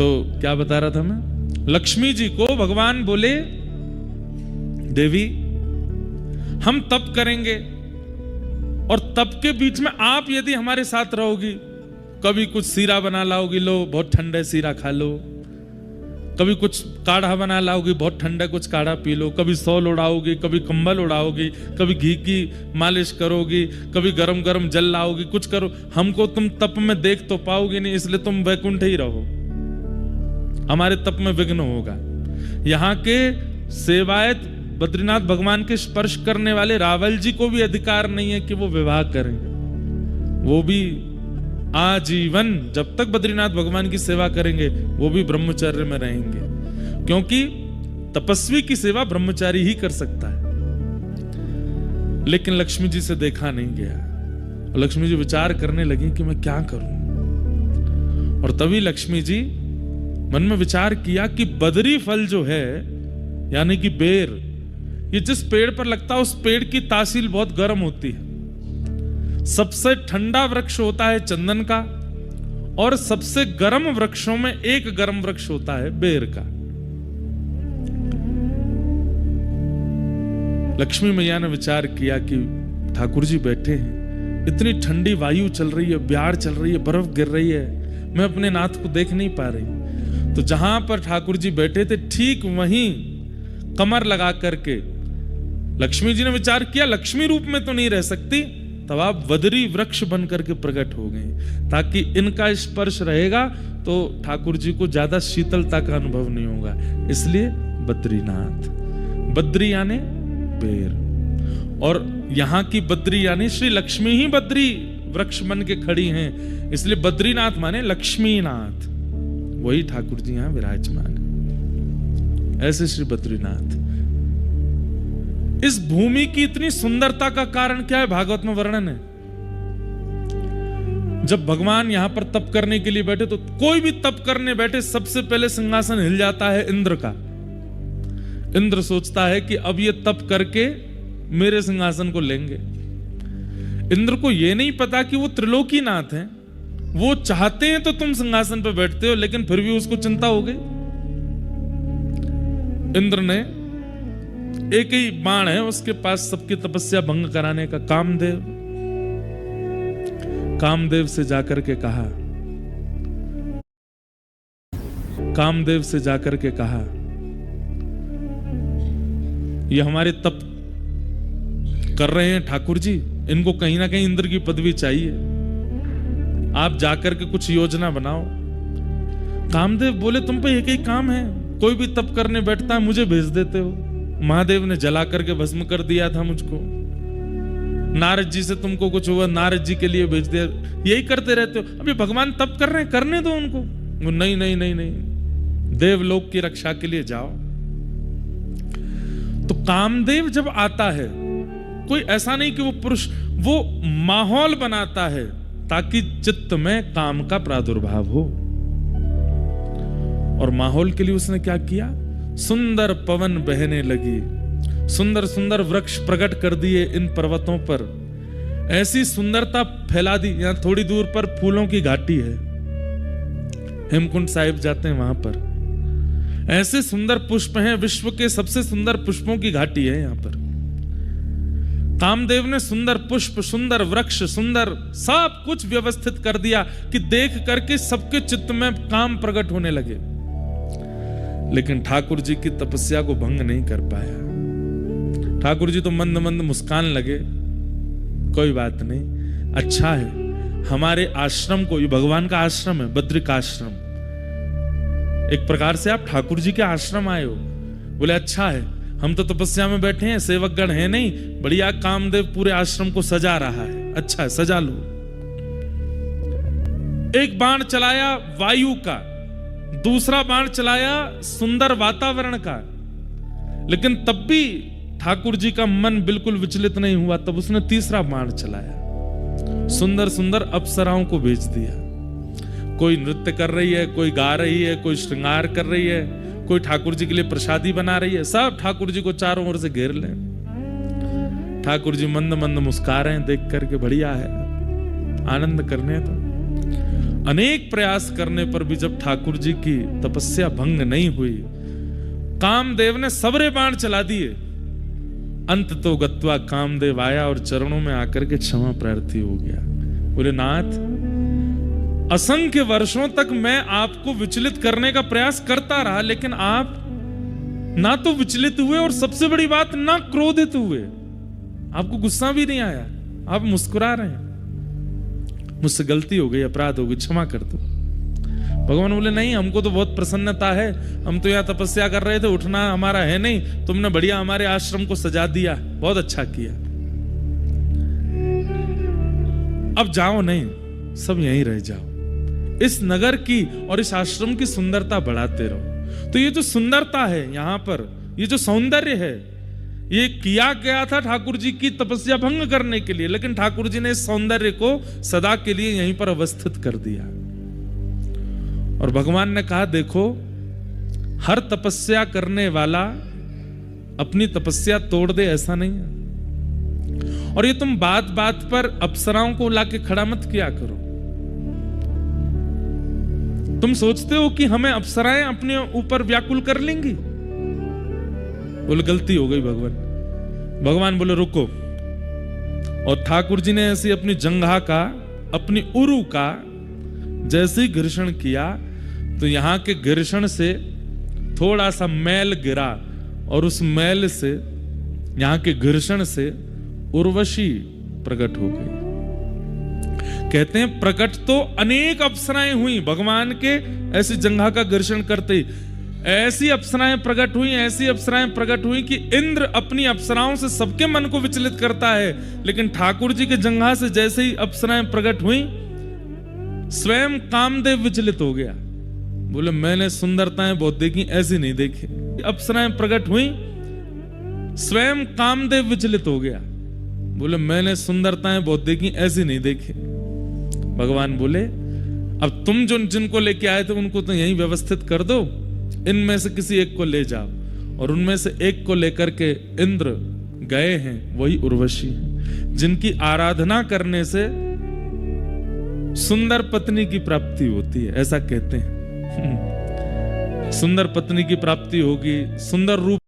तो क्या बता रहा था मैं, लक्ष्मी जी को भगवान बोले देवी हम तप करेंगे और तप के बीच में आप यदि हमारे साथ रहोगी, कभी कुछ सीरा बना लाओगी, लो बहुत ठंडा सीरा खा लो, कभी कुछ काढ़ा बना लाओगी, बहुत ठंडा कुछ काढ़ा पी लो, कभी सौल उड़ाओगी, कभी कंबल उड़ाओगी, कभी घी की मालिश करोगी, कभी गरम गरम जल लाओगी, कुछ करो, हमको तुम तप में देख तो पाओगी नहीं, इसलिए तुम वैकुंठ ही रहो, हमारे तप में विघ्न होगा। यहाँ के सेवायत बद्रीनाथ भगवान के स्पर्श करने वाले रावल जी को भी अधिकार नहीं है कि वो विवाह करें, वो भी आजीवन जब तक बद्रीनाथ भगवान की सेवा करेंगे वो भी ब्रह्मचर्य में रहेंगे, क्योंकि तपस्वी की सेवा ब्रह्मचारी ही कर सकता है। लेकिन लक्ष्मी जी से देखा नहीं गया, और लक्ष्मी जी विचार करने लगी कि मैं क्या करूं। और तभी लक्ष्मी जी मन में विचार किया कि बदरी फल जो है यानी कि बेर, ये जिस पेड़ पर लगता है उस पेड़ की तासील बहुत गर्म होती है। सबसे ठंडा वृक्ष होता है चंदन का, और सबसे गर्म वृक्षों में एक गर्म वृक्ष होता है बेर का। लक्ष्मी मैया ने विचार किया कि ठाकुर जी बैठे हैं, इतनी ठंडी वायु चल रही है, ब्यार चल रही है, बर्फ गिर रही है, मैं अपने नाथ को देख नहीं पा रही। तो जहां पर ठाकुर जी बैठे थे ठीक वहीं कमर लगा करके लक्ष्मी जी ने विचार किया लक्ष्मी रूप में तो नहीं रह सकती, तब आप बदरी वृक्ष बन करके प्रकट हो गए, ताकि इनका स्पर्श रहेगा तो ठाकुर जी को ज्यादा शीतलता का अनुभव नहीं होगा, इसलिए बद्रीनाथ। बद्री यानी बेर, और यहाँ की बद्री यानी श्री लक्ष्मी ही बद्री वृक्ष बन के खड़ी हैं, इसलिए बद्रीनाथ माने लक्ष्मीनाथ, वही ठाकुर जी यहां विराजमान है। ऐसे श्री बद्रीनाथ। इस भूमि की इतनी सुंदरता का कारण क्या है, भागवत में वर्णन है। जब भगवान यहां पर तप करने के लिए बैठे तो कोई भी तप करने बैठे सबसे पहले सिंहासन हिल जाता है इंद्र का। इंद्र सोचता है कि अब ये तप करके मेरे सिंहासन को लेंगे। इंद्र को यह नहीं पता कि वो त्रिलोकीनाथ हैं, वो चाहते हैं तो तुम सिंहासन पर बैठते हो, लेकिन फिर भी उसको चिंता हो गई। इंद्र ने एक ही बाण है उसके पास सबकी तपस्या भंग कराने का, कामदेव से जाकर के कहा, कामदेव से जाकर के कहा ये हमारे तप कर रहे हैं ठाकुर जी, इनको कहीं ना कहीं इंद्र की पदवी चाहिए, आप जाकर के कुछ योजना बनाओ। कामदेव बोले तुम पे एक ही काम है, कोई भी तप करने बैठता है मुझे भेज देते हो। महादेव ने जला करके भस्म कर दिया था मुझको, नारद जी से तुमको कुछ हुआ, नारद जी के लिए भेज दिया, यही करते रहते हो। अभी भगवान तप कर रहे हैं, करने दो उनको। नहीं नहीं नहीं नहीं, देवलोक की रक्षा के लिए जाओ। तो कामदेव जब आता है, कोई ऐसा नहीं कि वो पुरुष, वो माहौल बनाता है ताकि चित्त में काम का प्रादुर्भाव हो। और माहौल के लिए उसने क्या किया, सुंदर पवन बहने लगी, सुंदर सुंदर वृक्ष प्रकट कर दिए इन पर्वतों पर, ऐसी सुंदरता फैला दी। यहां थोड़ी दूर पर फूलों की घाटी है, हेमकुंड साहिब जाते हैं वहां पर, ऐसे सुंदर पुष्प हैं, विश्व के सबसे सुंदर पुष्पों की घाटी है यहां पर। कामदेव ने सुंदर पुष्प, सुंदर वृक्ष, सुंदर सब कुछ व्यवस्थित कर दिया कि देख करके सबके चित्त में काम प्रकट होने लगे। लेकिन ठाकुर जी की तपस्या को भंग नहीं कर पाया। ठाकुर जी तो मंद मंद मुस्कान लगे, कोई बात नहीं, अच्छा है हमारे आश्रम को, ये भगवान का आश्रम है, बद्रिकाश्रम, एक प्रकार से आप ठाकुर जी के आश्रम आए हो। बोले अच्छा है, हम तो तपस्या में बैठे हैं, सेवकगण है नहीं, बढ़िया कामदेव पूरे आश्रम को सजा रहा है, अच्छा है सजा लो। एक बाण चलाया वायु का, दूसरा बाण चलाया सुंदर वातावरण का, लेकिन तब भी ठाकुर जी का मन बिल्कुल विचलित नहीं हुआ। तब उसने तीसरा बाण चलाया, सुंदर सुंदर अप्सराओं को भेज दिया। कोई नृत्य कर रही है, कोई गा रही है, कोई श्रृंगार कर रही है, कोई ठाकुर जी के लिए प्रसादी बना रही है, सब ठाकुर जी को चारों ओर से घेर ले। ठाकुर जी मंद मंद मुस्कुरा रहे हैं देख करके, बढ़िया है, आनंद करने तो। अनेक प्रयास करने पर भी जब ठाकुर जी की तपस्या भंग नहीं हुई, कामदेव ने सबरे बाण चला दिए। अंत तो गत्वा कामदेव आया और चरणों में आकर के क्षमा प्रार्थी हो गया। बोले नाथ, असंख्य वर्षों तक मैं आपको विचलित करने का प्रयास करता रहा, लेकिन आप ना तो विचलित हुए और सबसे बड़ी बात ना क्रोधित हुए। आपको गुस्सा भी नहीं आया, आप मुस्कुरा रहे हैं। मुझसे गलती हो गई, अपराध हो गई, क्षमा कर दो। भगवान बोले नहीं, हमको तो बहुत प्रसन्नता है, हम तो यहाँ तपस्या कर रहे थे, उठना हमारा है नहीं, तुमने बढ़िया हमारे आश्रम को सजा दिया, बहुत अच्छा किया। अब जाओ नहीं, सब यहीं रह जाओ, इस नगर की और इस आश्रम की सुंदरता बढ़ाते रहो। तो ये जो सुंदरता है यहाँ पर, ये जो सौंदर्य है, ये किया गया था ठाकुर जी की तपस्या भंग करने के लिए, लेकिन ठाकुर जी ने इस सौंदर्य को सदा के लिए यहीं पर अवस्थित कर दिया। और भगवान ने कहा देखो, हर तपस्या करने वाला अपनी तपस्या तोड़ दे ऐसा नहीं है। और ये तुम बात बात पर अप्सराओं को लाके खड़ा मत किया करो। तुम सोचते हो कि हमें अप्सराएं अपने ऊपर व्याकुल कर लेंगी। बोले गलती हो गई भगवान बोले रुको। और ठाकुर जी ने ऐसी अपनी जंघा का, अपनी उरु का जैसे ही घर्षण किया, तो यहां के घर्षण से थोड़ा सा मैल गिरा, और उस मैल से, यहां के घर्षण से उर्वशी प्रकट हो गई। कहते हैं प्रकट तो अनेक अप्सराएं हुई भगवान के ऐसी जंघा का घर्षण करते ही। ऐसी अप्सराएं प्रकट हुई, ऐसी अप्सराएं प्रकट हुई कि इंद्र अपनी अप्सराओं से सबके मन को विचलित करता है, लेकिन ठाकुर जी के जंघा से जैसे ही अप्सराएं प्रकट हुई, स्वयं कामदेव विचलित हो गया। बोले मैंने सुंदरताएं बहुत देखी, ऐसी नहीं देखी। अप्सराएं प्रकट हुई, स्वयं कामदेव विचलित हो गया। बोले मैंने सुंदरताएं बहुत देखी, ऐसी नहीं देखी। भगवान बोले अब तुम जो जिनको लेके आए थे उनको तो यहीं व्यवस्थित कर दो, इनमें से किसी एक को ले जाओ। और उनमें से एक को लेकर के इंद्र गए हैं, वही उर्वशी है, जिनकी आराधना करने से सुंदर पत्नी की प्राप्ति होती है, ऐसा कहते हैं। सुंदर पत्नी की प्राप्ति होगी, सुंदर रूप